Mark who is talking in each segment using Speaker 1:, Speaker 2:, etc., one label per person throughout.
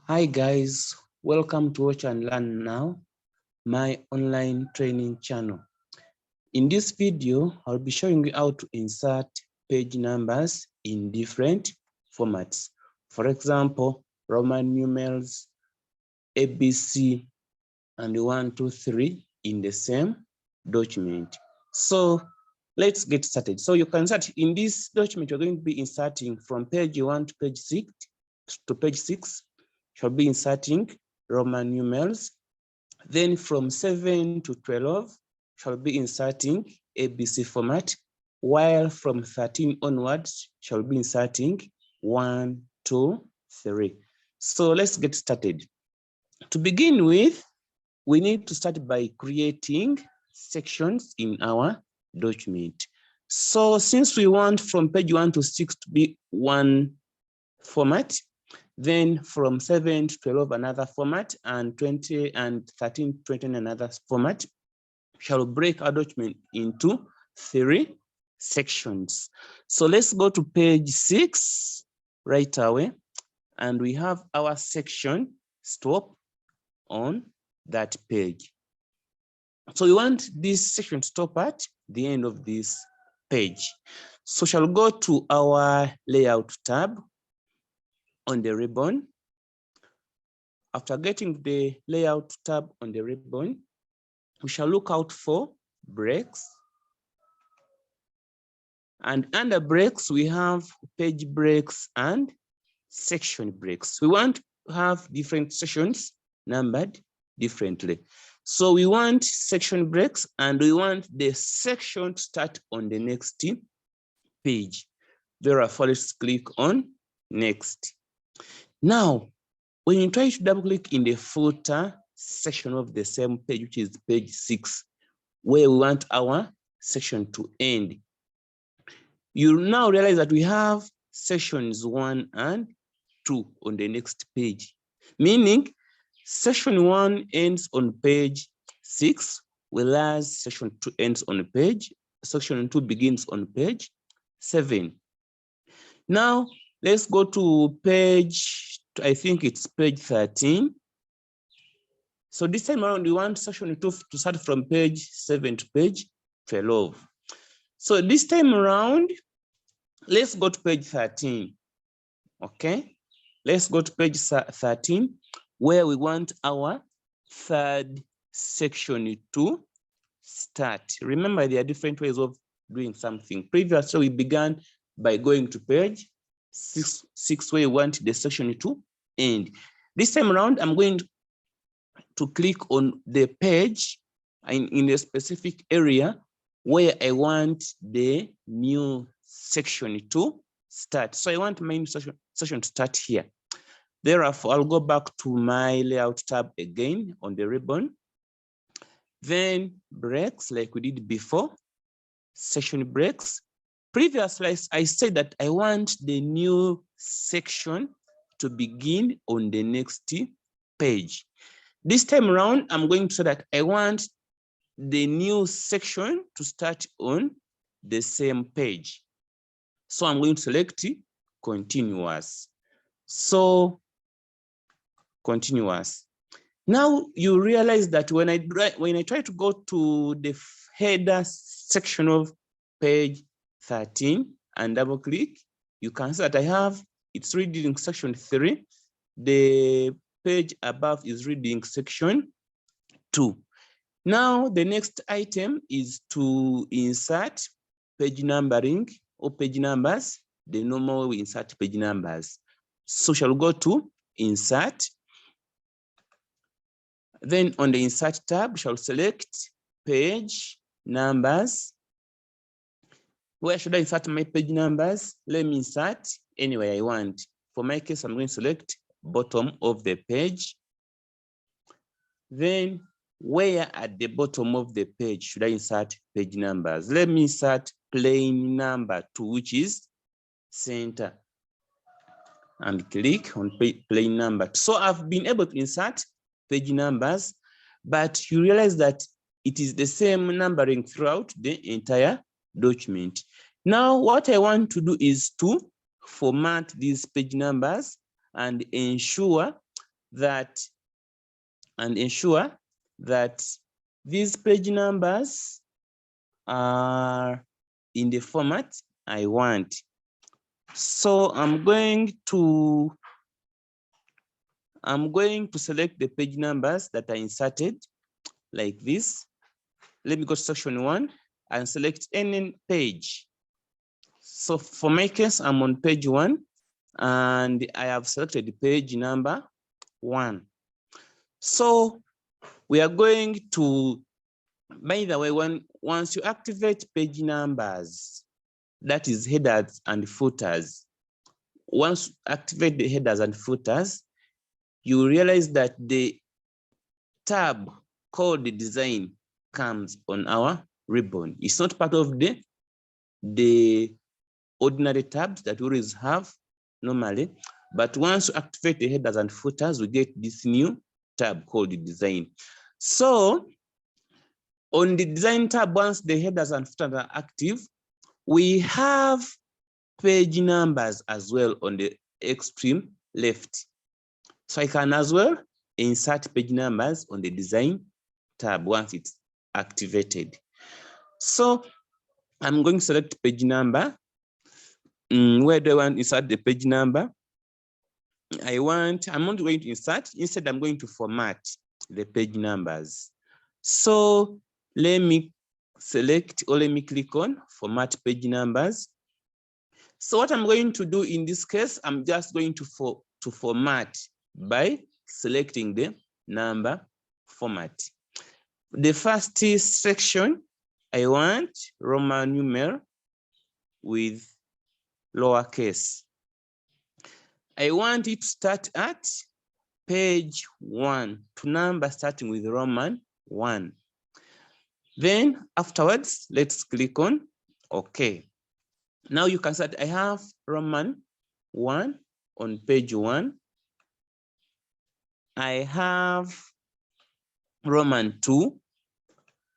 Speaker 1: Hi guys, welcome to Watch and Learn Now, my online training channel. In this video, I'll be showing you how to insert page numbers in different formats. For example, Roman numerals, ABC, and 1, 2, 3 in the same document. So let's get started. So you can insert in this document, you're going to be inserting from page 1 to page 6 shall be inserting Roman numerals. Then from 7 to 12 shall be inserting ABC format, while from 13 onwards shall be inserting 1, 2, 3. So let's get started. To begin with, we need to start by creating sections in our document. So since we want from page 1 to 6 to be one format, then from 7 to 12 another format, and 20 and 13, 20 another format, shall break our document into 3 sections. So let's go to page 6 right away, and we have our section stop on that page. So we want this section to stop at the end of this page. So shall go to our layout tab on the ribbon. After getting the layout tab on the ribbon, we shall look out for breaks. And under breaks, we have page breaks and section breaks. We want to have different sections numbered differently. So we want section breaks, and we want the section to start on the next page. Therefore, let's click on next. Now, when you try to double click in the footer section of the same page, which is page 6, where we want our section to end, you now realize that we have sections 1 and 2 on the next page, meaning section 1 ends on page 6, whereas section 2 ends on section 2 begins on page 7. Now, let's go to page, I think it's page 13. So this time around, we want section 2 to start from page 7 to page 12. So this time around, let's go to page 13, okay? Let's go to page 13, where we want our third section to start. Remember, there are different ways of doing something. Previously, we began by going to page 6 where we want the section to end. This time around, I'm going to click on the page in a specific area where I want the new section to start. So I want my new section to start here. Therefore, I'll go back to my layout tab again on the ribbon. Then breaks, like we did before, section breaks. Previously, I said that I want the new section to begin on the next page. This time around, I'm going to say that I want the new section to start on the same page. So I'm going to select continuous. So continuous. Now you realize that when I try to go to the header section of page 13 and double click, you can see that it's reading section 3. The page above is reading section 2. Now the next item is to insert page numbering or page numbers, the normal way we insert page numbers. So shall go to insert. Then on the insert tab, shall select page numbers. Where should I insert my page numbers? Let me insert anywhere I want. For my case, I'm going to select bottom of the page. Then where at the bottom of the page should I insert page numbers? Let me insert plain number 2, which is center, and click on plain number. So I've been able to insert page numbers, but you realize that it is the same numbering throughout the entire document. Now, what I want to do is to format these page numbers and ensure that and ensure that these page numbers are in the format I want. So I'm going to select the page numbers that are inserted like this. Let me go to section 1 and select any page. So for my case, I'm on page 1 and I have selected the page number 1. So we are going to, by the way, once you activate page numbers, that is headers and footers. Once you activate the headers and footers, you realize that the tab called the design comes on our ribbon. It's not part of the ordinary tabs that we always have normally, but once you activate the headers and footers, we get this new tab called the design. So on the design tab, once the headers and footers are active, we have page numbers as well on the extreme left. So I can as well insert page numbers on the design tab once it's activated. So I'm going to select page number. Where do I want to insert the page number? I'm not going to insert, instead I'm going to format the page numbers. So let me select or let me click on format page numbers. So what I'm going to do in this case, I'm just going to format by selecting the number format. The first section, I want Roman numeral with lowercase. I want it to start at page 1 to number starting with Roman 1. Then afterwards, let's click on OK. Now you can start. I have Roman 1 on page 1. I have Roman 2,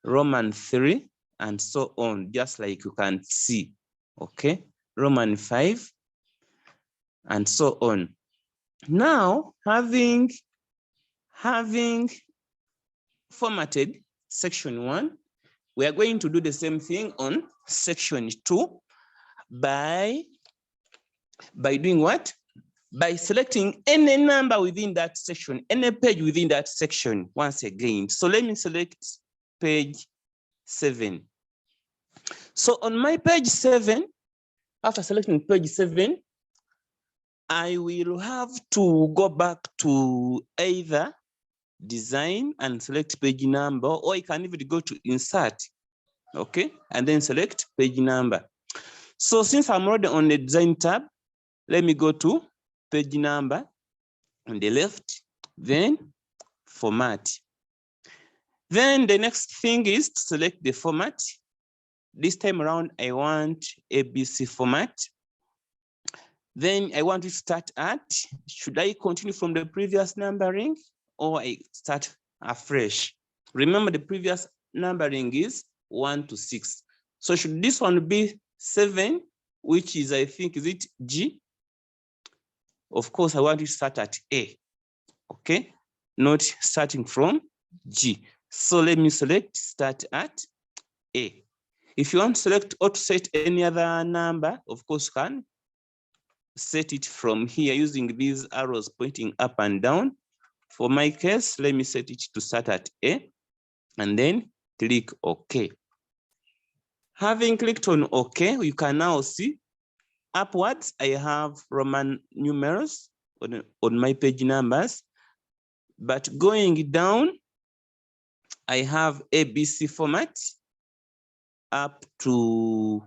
Speaker 1: Roman 3, and so on, just like you can see. Okay, Roman 5, and so on. Now, having formatted section 1, we are going to do the same thing on section 2 by doing what? By selecting any number within that section, any page within that section once again. So let me select page 7. So on my page 7, after selecting page 7, I will have to go back to either design and select page number, or I can even go to insert, okay, and then select page number. So since I'm already on the design tab, let me go to page number on the left, then format. Then the next thing is to select the format. This time around, I want ABC format. Then I want to start at, should I continue from the previous numbering or I start afresh? Remember the previous numbering is 1 to 6. So should this one be 7, which is, I think, is it G? Of course, I want to start at A, okay? Not starting from G. So let me select start at A. If you want to select or to set any other number, of course, you can set it from here using these arrows pointing up and down. For my case, let me set it to start at A and then click OK. Having clicked on OK, you can now see upwards, I have Roman numerals on my page numbers, but going down, I have ABC format up to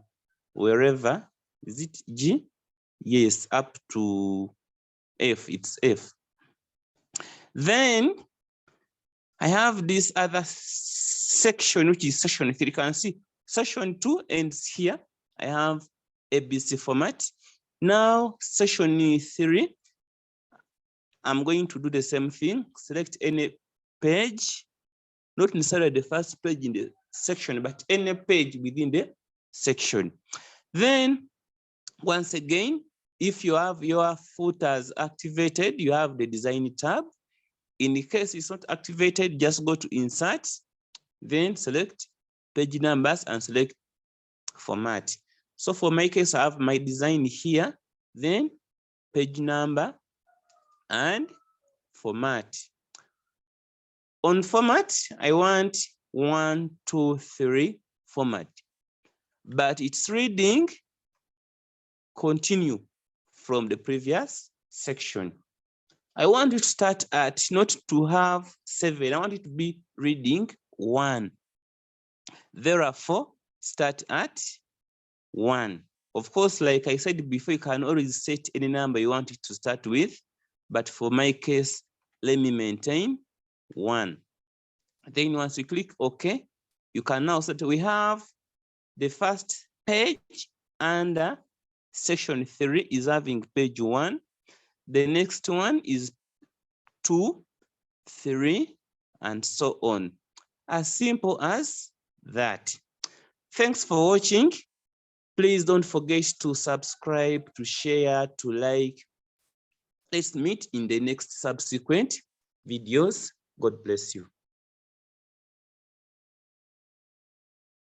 Speaker 1: wherever, is it G? Yes, up to F, it's F. Then I have this other section, which is section 3. You can see section 2 ends here. I have ABC format. Now, section 3, I'm going to do the same thing. Select any page, not necessarily the first page in the section, but any page within the section. Then, once again, if you have your footers activated, you have the design tab. In the case it's not activated, just go to insert, then select page numbers and select format. So for my case, I have my design here, then page number and format. On format, I want 1, 2, 3 format, but it's reading continue from the previous section. I want it to start at, not to have 7, I want it to be reading 1. Therefore, start at 1. Of course, like I said before, you can always set any number you want it to start with, but for my case, let me maintain 1. Then once you click OK, you can now set, we have the first page under section 3 is having page 1. The next one is 2, 3, and so on. As simple as that. Thanks for watching. Please don't forget to subscribe, to share, to like. Let's meet in the next subsequent videos. God bless you.